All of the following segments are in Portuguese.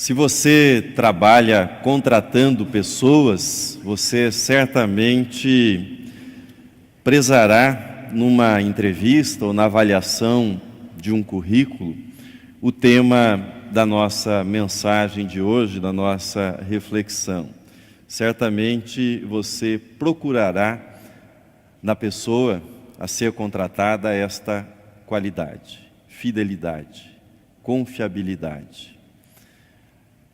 Se você trabalha contratando pessoas, você certamente prezará numa entrevista ou na avaliação de um currículo o tema da nossa mensagem de hoje, da nossa reflexão. Certamente você procurará na pessoa a ser contratada esta qualidade: fidelidade, confiabilidade.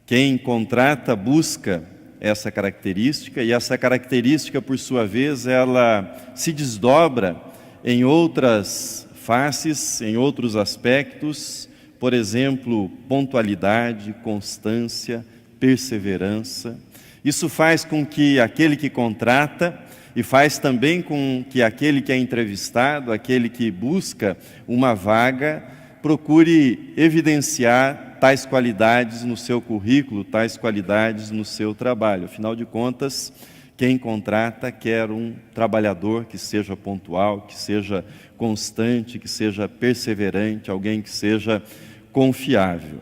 Quem contrata busca essa característica, e essa característica, por sua vez, ela se desdobra em outras faces, em outros aspectos, por exemplo, pontualidade, constância, perseverança. Isso faz com que aquele que contrata, e faz também com que aquele que é entrevistado, aquele que busca uma vaga, procure evidenciar tais qualidades no seu currículo, tais qualidades no seu trabalho. Afinal de contas, quem contrata quer um trabalhador que seja pontual, que seja constante, que seja perseverante, alguém que seja confiável.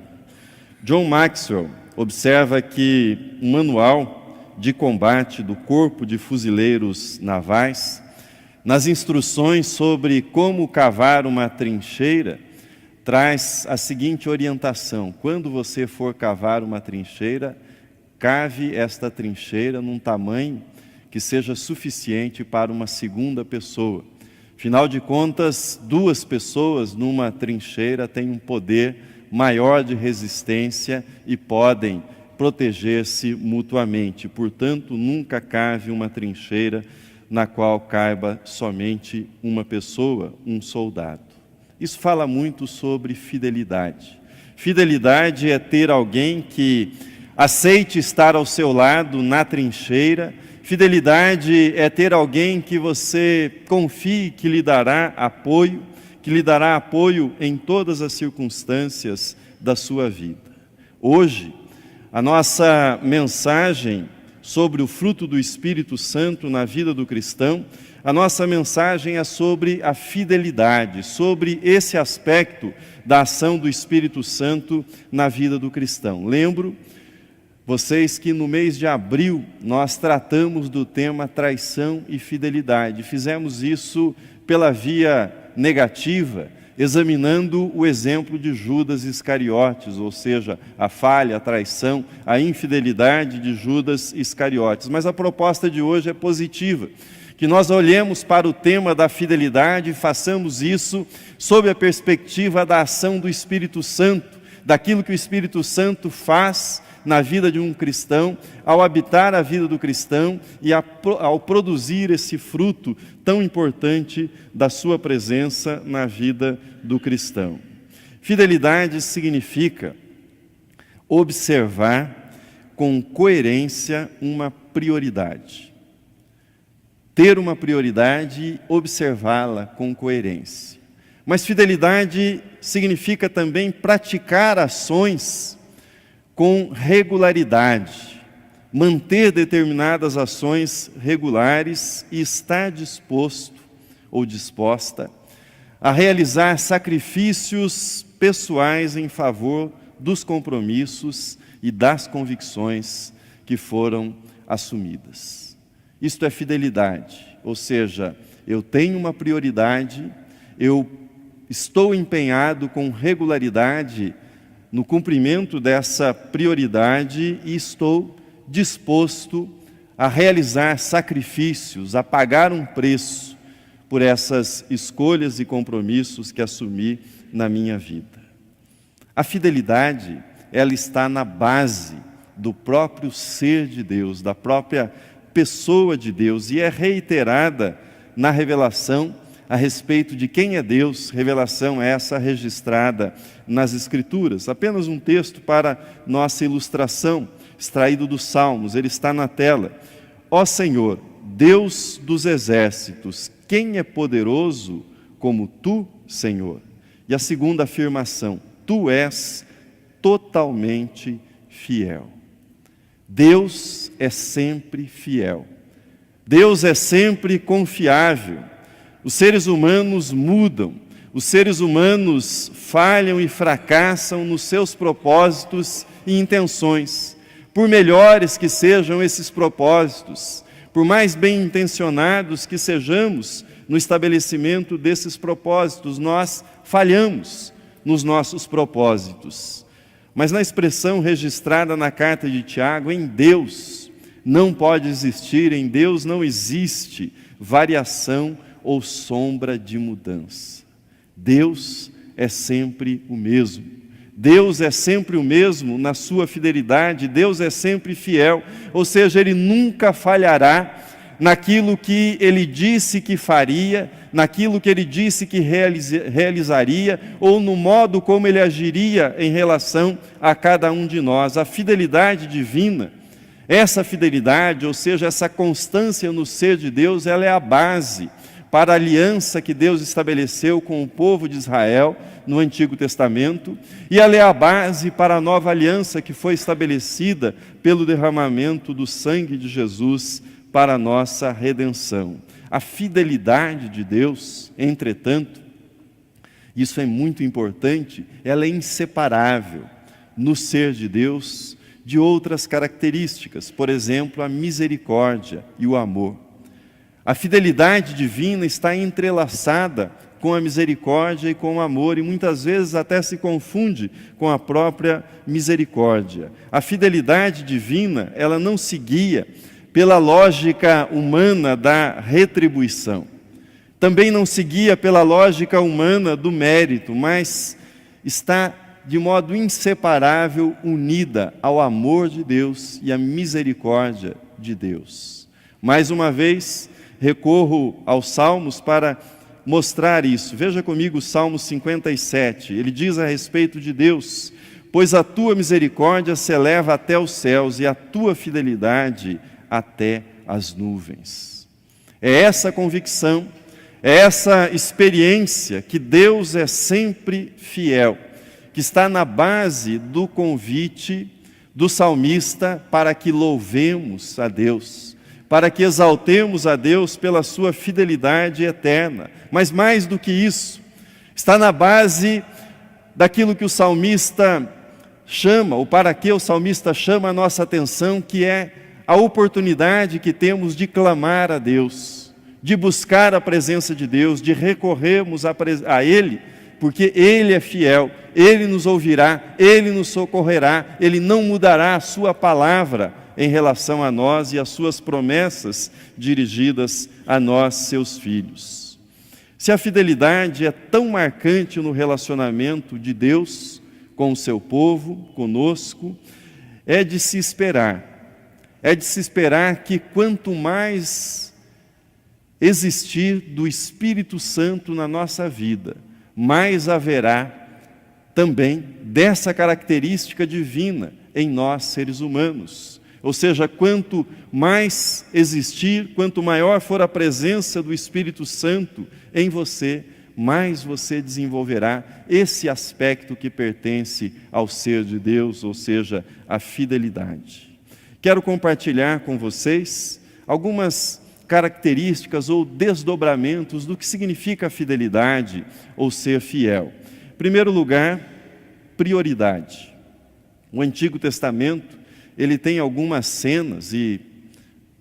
John Maxwell observa que um manual de combate do Corpo de Fuzileiros Navais, nas instruções sobre como cavar uma trincheira, traz a seguinte orientação: quando você for cavar uma trincheira, cave esta trincheira num tamanho que seja suficiente para uma segunda pessoa. Afinal de contas, duas pessoas numa trincheira têm um poder maior de resistência e podem proteger-se mutuamente. Portanto, nunca cave uma trincheira na qual caiba somente uma pessoa, um soldado. Isso fala muito sobre fidelidade. Fidelidade é ter alguém que aceite estar ao seu lado na trincheira. Fidelidade é ter alguém que você confie que lhe dará apoio em todas as circunstâncias da sua vida. Hoje, a nossa mensagem sobre o fruto do Espírito Santo na vida do cristão, a nossa mensagem é sobre a fidelidade, sobre esse aspecto da ação do Espírito Santo na vida do cristão. Lembro vocês que no mês de abril nós tratamos do tema traição e fidelidade. Fizemos isso pela via negativa, examinando o exemplo de Judas Iscariotes, ou seja, a falha, a traição, a infidelidade de Judas Iscariotes. Mas a proposta de hoje é positiva, que nós olhemos para o tema da fidelidade e façamos isso sob a perspectiva da ação do Espírito Santo, daquilo que o Espírito Santo faz na vida de um cristão, ao habitar a vida do cristão e ao produzir esse fruto tão importante da sua presença na vida do cristão. Fidelidade significa observar com coerência uma prioridade. Ter uma prioridade e observá-la com coerência. Mas fidelidade significa também praticar ações com regularidade, manter determinadas ações regulares e estar disposto ou disposta a realizar sacrifícios pessoais em favor dos compromissos e das convicções que foram assumidas. Isto é fidelidade, ou seja, eu tenho uma prioridade, eu estou empenhado com regularidade no cumprimento dessa prioridade e estou disposto a realizar sacrifícios, a pagar um preço por essas escolhas e compromissos que assumi na minha vida. A fidelidade, ela está na base do próprio ser de Deus, da própria pessoa de Deus, e é reiterada na revelação a respeito de quem é Deus, revelação essa registrada nas Escrituras. Apenas um texto para nossa ilustração, extraído dos Salmos, ele está na tela. Ó Senhor, Deus dos exércitos, quem é poderoso como Tu, Senhor? E a segunda afirmação, Tu és totalmente fiel. Deus é sempre fiel. Deus é sempre confiável. Os seres humanos mudam, os seres humanos falham e fracassam nos seus propósitos e intenções. Por melhores que sejam esses propósitos, por mais bem intencionados que sejamos no estabelecimento desses propósitos, nós falhamos nos nossos propósitos. Mas na expressão registrada na carta de Tiago, em Deus não pode existir, em Deus não existe variação ou sombra de mudança. Deus é sempre o mesmo. Deus é sempre o mesmo na sua fidelidade, Deus é sempre fiel, ou seja, Ele nunca falhará naquilo que Ele disse que faria, naquilo que Ele disse que realizaria, ou no modo como Ele agiria em relação a cada um de nós. A fidelidade divina, essa fidelidade, ou seja, essa constância no ser de Deus, ela é a base para a aliança que Deus estabeleceu com o povo de Israel no Antigo Testamento, e ela é a base para a nova aliança que foi estabelecida pelo derramamento do sangue de Jesus para a nossa redenção. A fidelidade de Deus, entretanto, isso é muito importante, ela é inseparável no ser de Deus de outras características, por exemplo, a misericórdia e o amor. A fidelidade divina está entrelaçada com a misericórdia e com o amor, e muitas vezes até se confunde com a própria misericórdia. A fidelidade divina, ela não se guia pela lógica humana da retribuição. Também não se guia pela lógica humana do mérito, mas está de modo inseparável unida ao amor de Deus e à misericórdia de Deus. Mais uma vez, recorro aos Salmos para mostrar isso. Veja comigo o Salmo 57. Ele diz a respeito de Deus: pois a tua misericórdia se eleva até os céus e a tua fidelidade até as nuvens. É essa convicção, é essa experiência que Deus é sempre fiel, que está na base do convite do salmista para que louvemos a Deus, para que exaltemos a Deus pela sua fidelidade eterna. Mas mais do que isso, está na base daquilo que o salmista chama, ou para que o salmista chama a nossa atenção, que é a oportunidade que temos de clamar a Deus, de buscar a presença de Deus, de recorrermos a Ele, porque Ele é fiel, Ele nos ouvirá, Ele nos socorrerá, Ele não mudará a sua palavra em relação a nós e as suas promessas dirigidas a nós, seus filhos. Se a fidelidade é tão marcante no relacionamento de Deus com o seu povo, conosco, é de se esperar que quanto mais existir do Espírito Santo na nossa vida, mais haverá também dessa característica divina em nós, seres humanos. Ou seja, quanto mais existir, quanto maior for a presença do Espírito Santo em você, mais você desenvolverá esse aspecto que pertence ao ser de Deus, ou seja, a fidelidade. Quero compartilhar com vocês algumas características ou desdobramentos do que significa a fidelidade ou ser fiel. Em primeiro lugar, prioridade. O Antigo Testamento, ele tem algumas cenas, e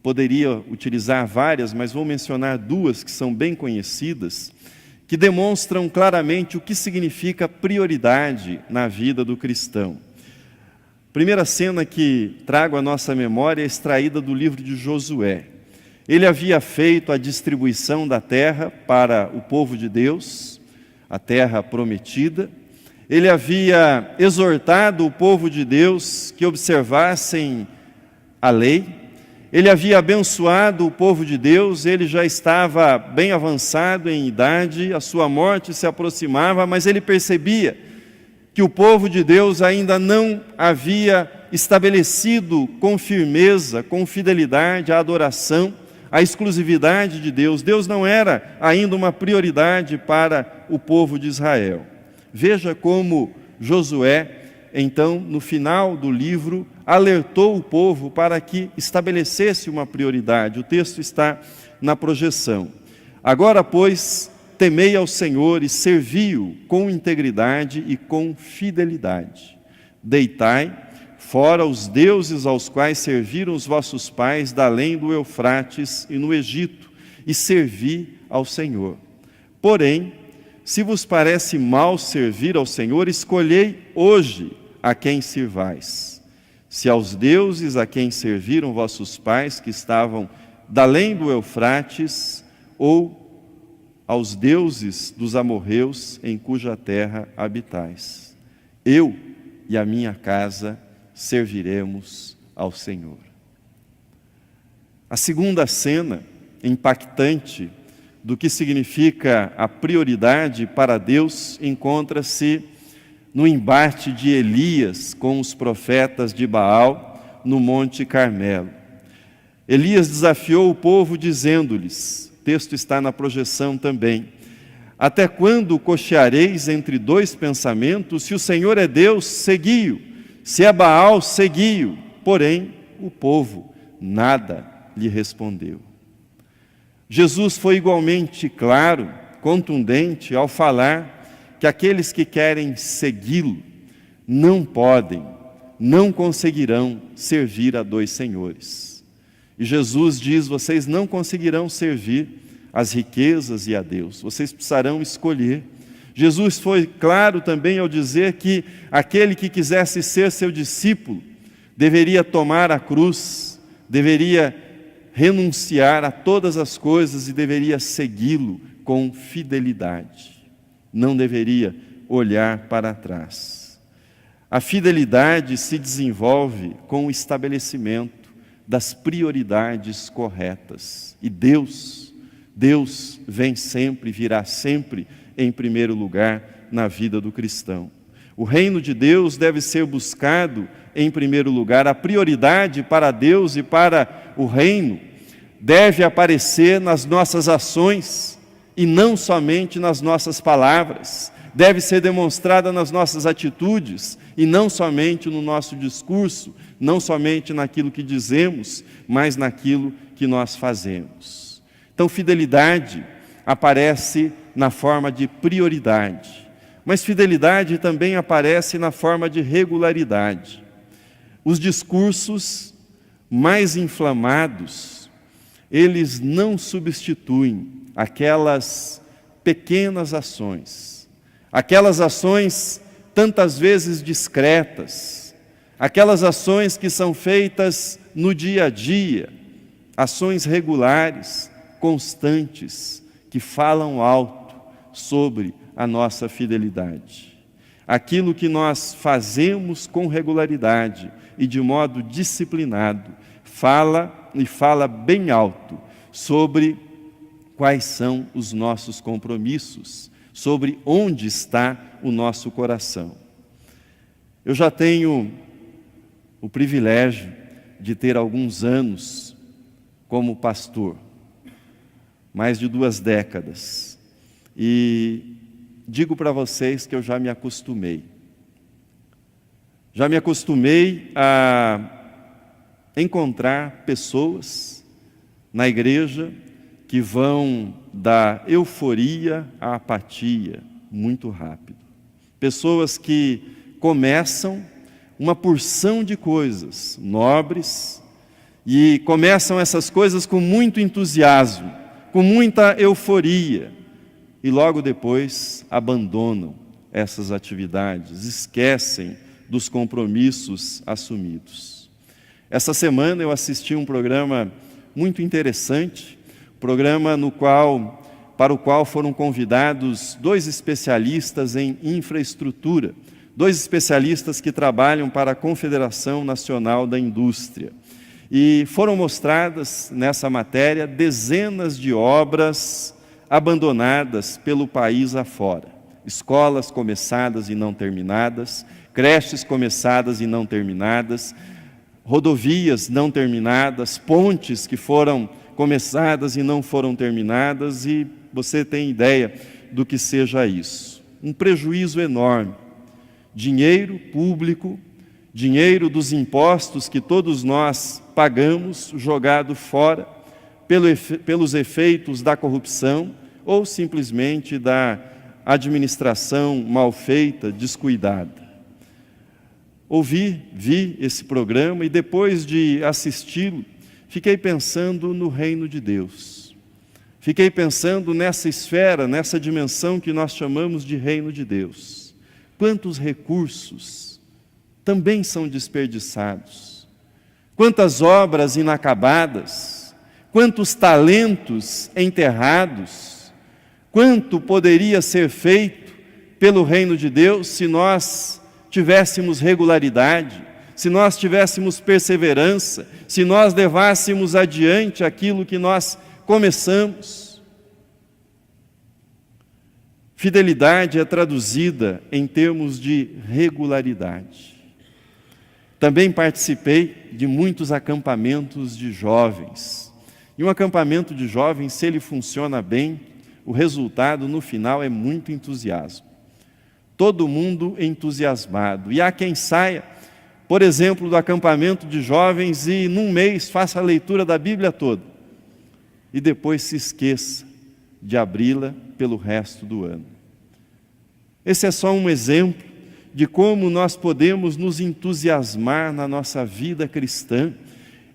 poderia utilizar várias, mas vou mencionar duas que são bem conhecidas, que demonstram claramente o que significa prioridade na vida do cristão. A primeira cena que trago à nossa memória é extraída do livro de Josué. Ele havia feito a distribuição da terra para o povo de Deus, a terra prometida. Ele havia exortado o povo de Deus que observassem a lei. Ele havia abençoado o povo de Deus, ele já estava bem avançado em idade, a sua morte se aproximava, mas ele percebia que o povo de Deus ainda não havia estabelecido com firmeza, com fidelidade a adoração, a exclusividade de Deus. Deus não era ainda uma prioridade para o povo de Israel. Veja como Josué, então, no final do livro, alertou o povo para que estabelecesse uma prioridade. O texto está na projeção. Agora, pois, temei ao Senhor e servi-o com integridade e com fidelidade. Deitai, fora os deuses aos quais serviram os vossos pais da além do Eufrates e no Egito, e servi ao Senhor. Porém, se vos parece mal servir ao Senhor, escolhei hoje a quem sirvais. Se aos deuses a quem serviram vossos pais, que estavam da além do Eufrates, ou aos deuses dos amorreus em cuja terra habitais. Eu e a minha casa serviremos ao Senhor. A segunda cena impactante do que significa a prioridade para Deus encontra-se no embate de Elias com os profetas de Baal no Monte Carmelo. Elias desafiou o povo dizendo-lhes, o texto está na projeção também, até quando cocheareis entre dois pensamentos? Se o Senhor é Deus, segui-o, se é Baal, segui-o. Porém, o povo nada lhe respondeu. Jesus foi igualmente claro, contundente, ao falar que aqueles que querem segui-lo não podem, não conseguirão servir a dois senhores. E Jesus diz, vocês não conseguirão servir as riquezas e a Deus, vocês precisarão escolher. Jesus foi claro também ao dizer que aquele que quisesse ser seu discípulo deveria tomar a cruz, deveria renunciar a todas as coisas e deveria segui-lo com fidelidade. Não deveria olhar para trás. A fidelidade se desenvolve com o estabelecimento das prioridades corretas. E Deus vem sempre, virá sempre em primeiro lugar na vida do cristão. O reino de Deus deve ser buscado em primeiro lugar. A prioridade para Deus e para o reino deve aparecer nas nossas ações e não somente nas nossas palavras. Deve ser demonstrada nas nossas atitudes e não somente no nosso discurso, não somente naquilo que dizemos, mas naquilo que nós fazemos. Então, fidelidade aparece na forma de prioridade, mas fidelidade também aparece na forma de regularidade. Os discursos mais inflamados, eles não substituem aquelas pequenas ações, aquelas ações tantas vezes discretas, aquelas ações que são feitas no dia a dia, ações regulares, constantes, que falam alto sobre a nossa fidelidade. Aquilo que nós fazemos com regularidade e de modo disciplinado, fala bem alto sobre quais são os nossos compromissos, sobre onde está o nosso coração. Eu já tenho o privilégio de ter alguns anos como pastor, mais de 2 décadas, e digo para vocês que eu já me acostumei. Já me acostumei a encontrar pessoas na igreja que vão da euforia à apatia muito rápido. Pessoas que começam uma porção de coisas nobres e começam essas coisas com muito entusiasmo, com muita euforia, e logo depois abandonam essas atividades, esquecem dos compromissos assumidos. Essa semana eu assisti um programa muito interessante, programa para o qual foram convidados 2 especialistas em infraestrutura, 2 especialistas que trabalham para a Confederação Nacional da Indústria. E foram mostradas nessa matéria dezenas de obras abandonadas pelo país afora. Escolas começadas e não terminadas, creches começadas e não terminadas, rodovias não terminadas, pontes que foram começadas e não foram terminadas, e você tem ideia do que seja isso. Um prejuízo enorme. Dinheiro público, dinheiro dos impostos que todos nós pagamos, jogado fora, pelos efeitos da corrupção ou simplesmente da administração mal feita, descuidada. vi esse programa e depois de assisti-lo, fiquei pensando no reino de Deus. Fiquei pensando nessa esfera, nessa dimensão que nós chamamos de reino de Deus. Quantos recursos também são desperdiçados. Quantas obras inacabadas, quantos talentos enterrados, quanto poderia ser feito pelo reino de Deus se nós tivéssemos regularidade, se nós tivéssemos perseverança, se nós levássemos adiante aquilo que nós começamos. Fidelidade é traduzida em termos de regularidade. Também participei de muitos acampamentos de jovens. E um acampamento de jovens, se ele funciona bem, o resultado no final é muito entusiasmo. Todo mundo entusiasmado. E há quem saia, por exemplo, do acampamento de jovens e num mês faça a leitura da Bíblia toda. E depois se esqueça de abri-la pelo resto do ano. Esse é só um exemplo de como nós podemos nos entusiasmar na nossa vida cristã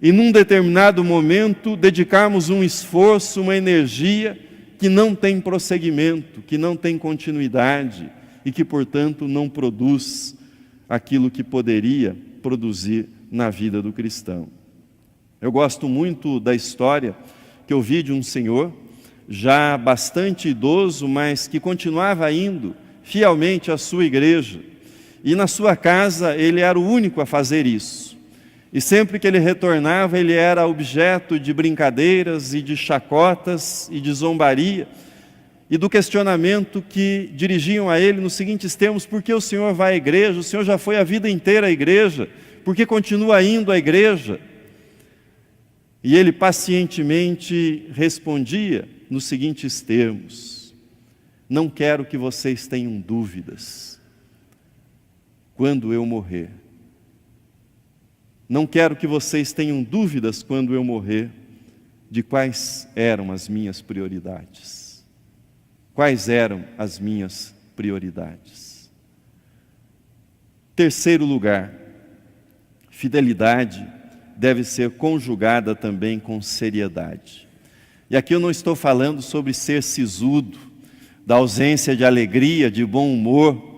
e num determinado momento dedicarmos um esforço, uma energia que não tem prosseguimento, que não tem continuidade e que, portanto, não produz aquilo que poderia produzir na vida do cristão. Eu gosto muito da história que eu vi de um senhor, já bastante idoso, mas que continuava indo fielmente à sua igreja. E na sua casa ele era o único a fazer isso. E sempre que ele retornava, ele era objeto de brincadeiras e de chacotas e de zombaria e do questionamento que dirigiam a ele nos seguintes termos: por que o senhor vai à igreja? O senhor já foi a vida inteira à igreja, por que continua indo à igreja? E ele pacientemente respondia nos seguintes termos: não quero que vocês tenham dúvidas quando eu morrer. Não quero que vocês tenham dúvidas quando eu morrer de quais eram as minhas prioridades. Quais eram as minhas prioridades? Terceiro lugar, fidelidade deve ser conjugada também com seriedade. E aqui eu não estou falando sobre ser sisudo, da ausência de alegria, de bom humor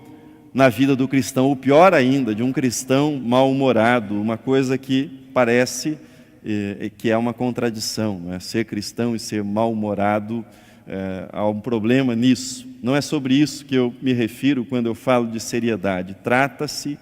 na vida do cristão, ou pior ainda, de um cristão mal-humorado, uma coisa que parece que é uma contradição, não é? Ser cristão e ser mal-humorado, há um problema nisso. Não é sobre isso que eu me refiro quando eu falo de seriedade. Trata-se,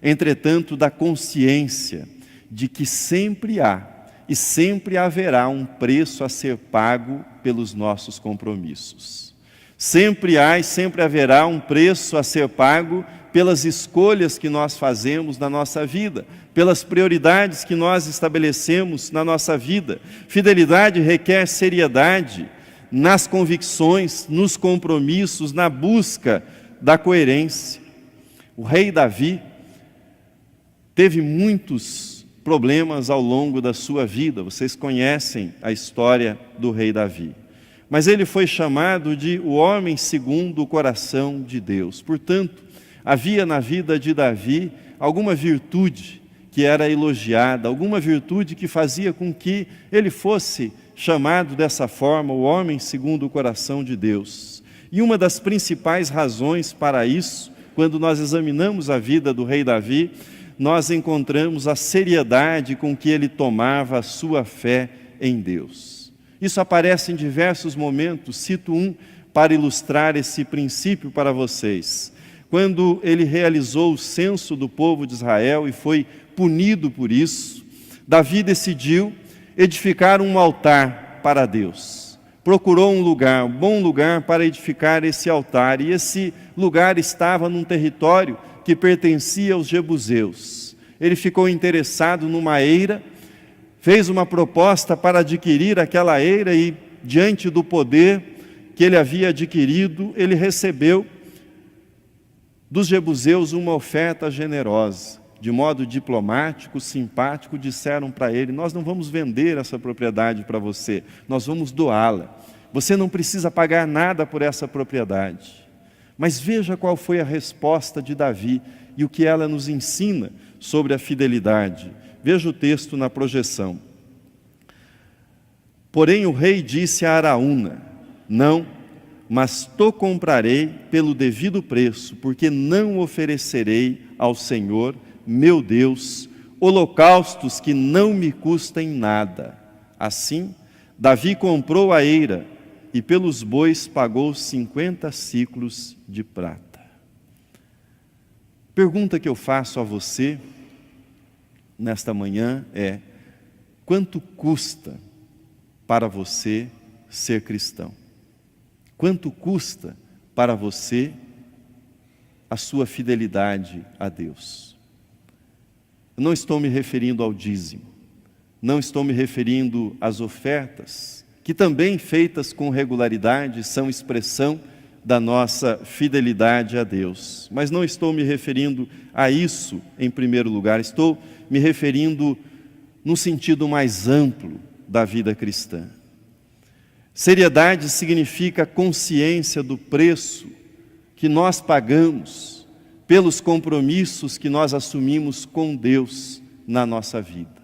entretanto, da consciência de que sempre há e sempre haverá um preço a ser pago pelos nossos compromissos. Sempre há e sempre haverá um preço a ser pago pelas escolhas que nós fazemos na nossa vida, pelas prioridades que nós estabelecemos na nossa vida. Fidelidade requer seriedade nas convicções, nos compromissos, na busca da coerência. O rei Davi teve muitos problemas ao longo da sua vida. Vocês conhecem a história do rei Davi. Mas ele foi chamado de o homem segundo o coração de Deus. Portanto, havia na vida de Davi alguma virtude que era elogiada, alguma virtude que fazia com que ele fosse chamado dessa forma, o homem segundo o coração de Deus. E uma das principais razões para isso, quando nós examinamos a vida do rei Davi, nós encontramos a seriedade com que ele tomava a sua fé em Deus. Isso aparece em diversos momentos, cito um para ilustrar esse princípio para vocês. Quando ele realizou o censo do povo de Israel e foi punido por isso, Davi decidiu edificar um altar para Deus. Procurou um lugar, um bom lugar para edificar esse altar, e esse lugar estava num território que pertencia aos jebuseus. Ele ficou interessado numa eira, fez uma proposta para adquirir aquela eira e, diante do poder que ele havia adquirido, ele recebeu dos jebuseus uma oferta generosa. De modo diplomático, simpático, disseram para ele: nós não vamos vender essa propriedade para você, nós vamos doá-la. Você não precisa pagar nada por essa propriedade. Mas veja qual foi a resposta de Davi. e o que ela nos ensina sobre a fidelidade. Veja o texto na projeção. Porém o rei disse a Araúna: não, mas te comprarei pelo devido preço, porque não oferecerei ao Senhor, meu Deus, holocaustos que não me custem nada. Assim, Davi comprou a eira e pelos bois pagou 50 siclos de prata. Pergunta que eu faço a você nesta manhã é: quanto custa para você ser cristão? Quanto custa para você a sua fidelidade a Deus? Eu não estou me referindo ao dízimo, não estou me referindo às ofertas, que também feitas com regularidade são expressão da nossa fidelidade a Deus. Mas não estou me referindo a isso em primeiro lugar, estou me referindo no sentido mais amplo da vida cristã. Seriedade significa consciência do preço que nós pagamos pelos compromissos que nós assumimos com Deus na nossa vida.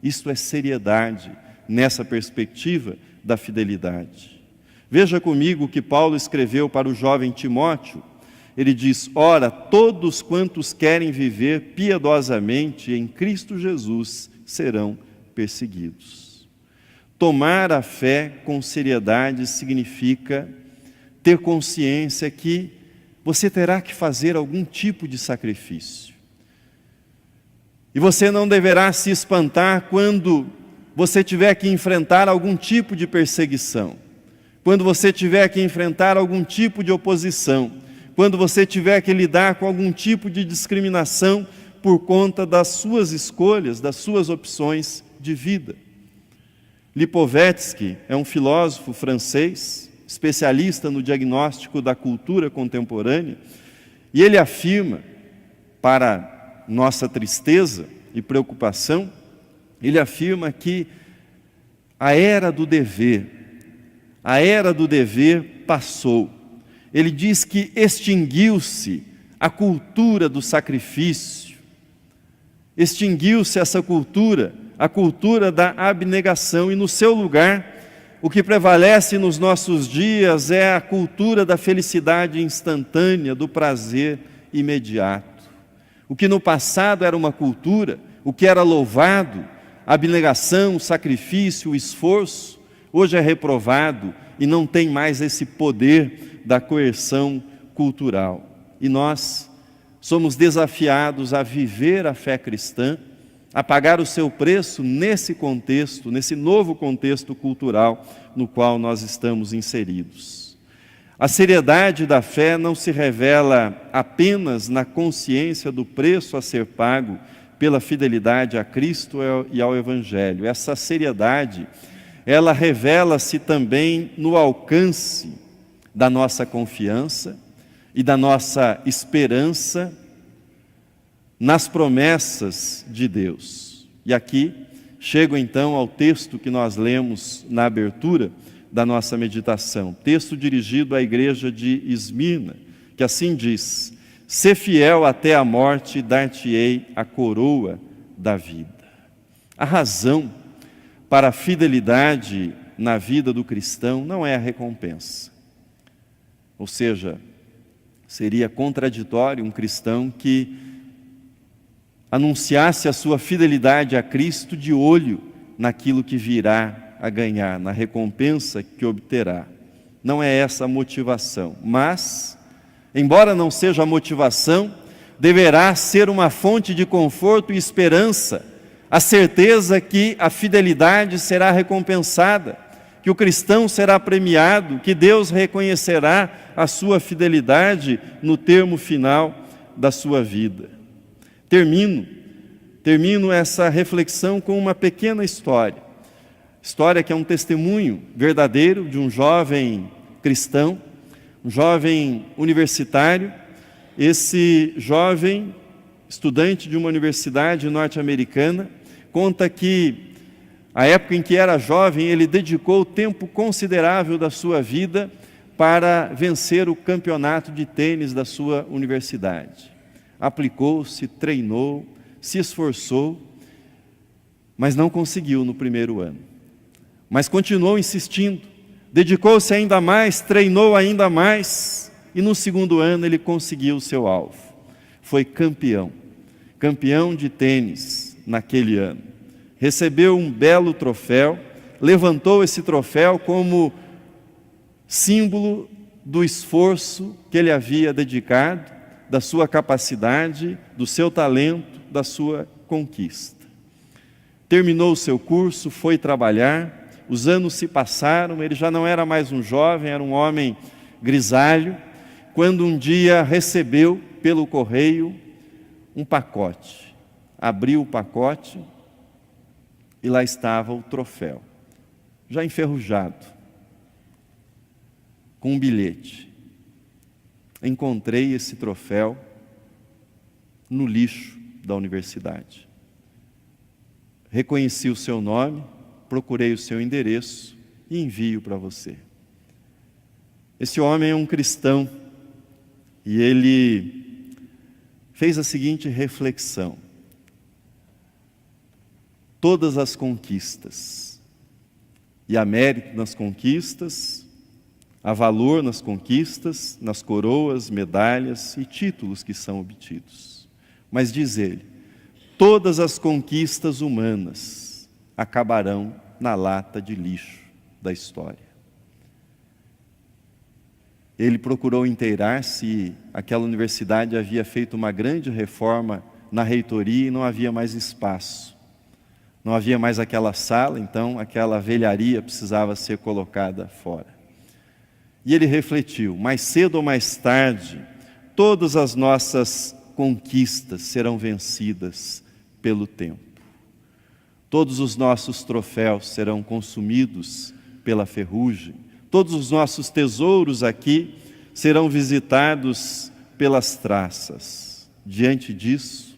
Isto é seriedade nessa perspectiva da fidelidade. Veja comigo o que Paulo escreveu para o jovem Timóteo. Ele diz: ora, todos quantos querem viver piedosamente em Cristo Jesus serão perseguidos. Tomar a fé com seriedade significa ter consciência que você terá que fazer algum tipo de sacrifício. E você não deverá se espantar quando você tiver que enfrentar algum tipo de perseguição, quando você tiver que enfrentar algum tipo de oposição, quando você tiver que lidar com algum tipo de discriminação por conta das suas escolhas, das suas opções de vida. Lipovetsky é um filósofo francês, especialista no diagnóstico da cultura contemporânea, e ele afirma, para nossa tristeza e preocupação, ele afirma que a era do dever passou. Ele diz que extinguiu-se a cultura do sacrifício, extinguiu-se essa cultura, a cultura da abnegação, e no seu lugar, o que prevalece nos nossos dias é a cultura da felicidade instantânea, do prazer imediato. O que no passado era uma cultura, o que era louvado, a abnegação, o sacrifício, o esforço, hoje é reprovado e não tem mais esse poder da coerção cultural. E nós somos desafiados a viver a fé cristã, a pagar o seu preço nesse contexto, nesse novo contexto cultural no qual nós estamos inseridos. A seriedade da fé não se revela apenas na consciência do preço a ser pago pela fidelidade a Cristo e ao Evangelho. Essa seriedade, ela revela-se também no alcance da nossa confiança e da nossa esperança nas promessas de Deus. E aqui chego então ao texto que nós lemos na abertura da nossa meditação, texto dirigido à igreja de Esmirna, que assim diz: sê fiel até a morte, dar-te-ei a coroa da vida. A razão para a fidelidade na vida do cristão não é a recompensa. Ou seja, seria contraditório um cristão que anunciasse a sua fidelidade a Cristo de olho naquilo que virá a ganhar, na recompensa que obterá. Não é essa a motivação, mas, embora não seja a motivação, deverá ser uma fonte de conforto e esperança, a certeza que a fidelidade será recompensada, que o cristão será premiado, que Deus reconhecerá a sua fidelidade no termo final da sua vida. Termino essa reflexão com uma pequena história que é um testemunho verdadeiro de um jovem cristão, um jovem universitário. Esse jovem, estudante de uma universidade norte-americana, conta que, a época em que era jovem, ele dedicou tempo considerável da sua vida para vencer o campeonato de tênis da sua universidade. aplicou-se, treinou, se esforçou, mas não conseguiu no primeiro ano. Mas continuou insistindo, dedicou-se ainda mais, treinou ainda mais, e no segundo ano ele conseguiu o seu alvo. Foi campeão de tênis naquele ano. Recebeu um belo troféu, levantou esse troféu como símbolo do esforço que ele havia dedicado, da sua capacidade, do seu talento, da sua conquista. Terminou o seu curso, foi trabalhar, os anos se passaram, ele já não era mais um jovem, era um homem grisalho, quando um dia recebeu pelo correio um pacote. Abriu o pacote e lá estava o troféu, já enferrujado, com um bilhete. Encontrei esse troféu no lixo da universidade. Reconheci o seu nome, procurei o seu endereço e envio para você. Esse homem é um cristão e ele fez a seguinte reflexão: todas as conquistas, e há mérito nas conquistas, há valor nas conquistas, nas coroas, medalhas e títulos que são obtidos. Mas diz ele, todas as conquistas humanas acabarão na lata de lixo da história. Ele procurou inteirar se aquela universidade havia feito uma grande reforma na reitoria e não havia mais espaço. Não havia mais aquela sala, então aquela velharia precisava ser colocada fora. E ele refletiu, mais cedo ou mais tarde, todas as nossas conquistas serão vencidas pelo tempo. Todos os nossos troféus serão consumidos pela ferrugem. Todos os nossos tesouros aqui serão visitados pelas traças. Diante disso,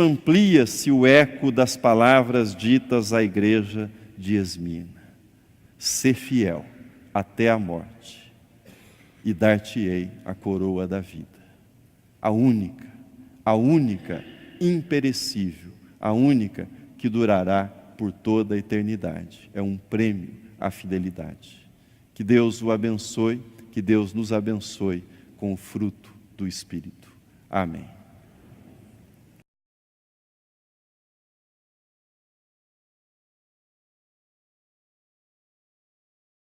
amplia-se o eco das palavras ditas à igreja de Esmina. Sê fiel até a morte, e dar-te-ei a coroa da vida. A única, imperecível, a única que durará por toda a eternidade. É um prêmio à fidelidade. Que Deus o abençoe, que Deus nos abençoe com o fruto do Espírito. Amém.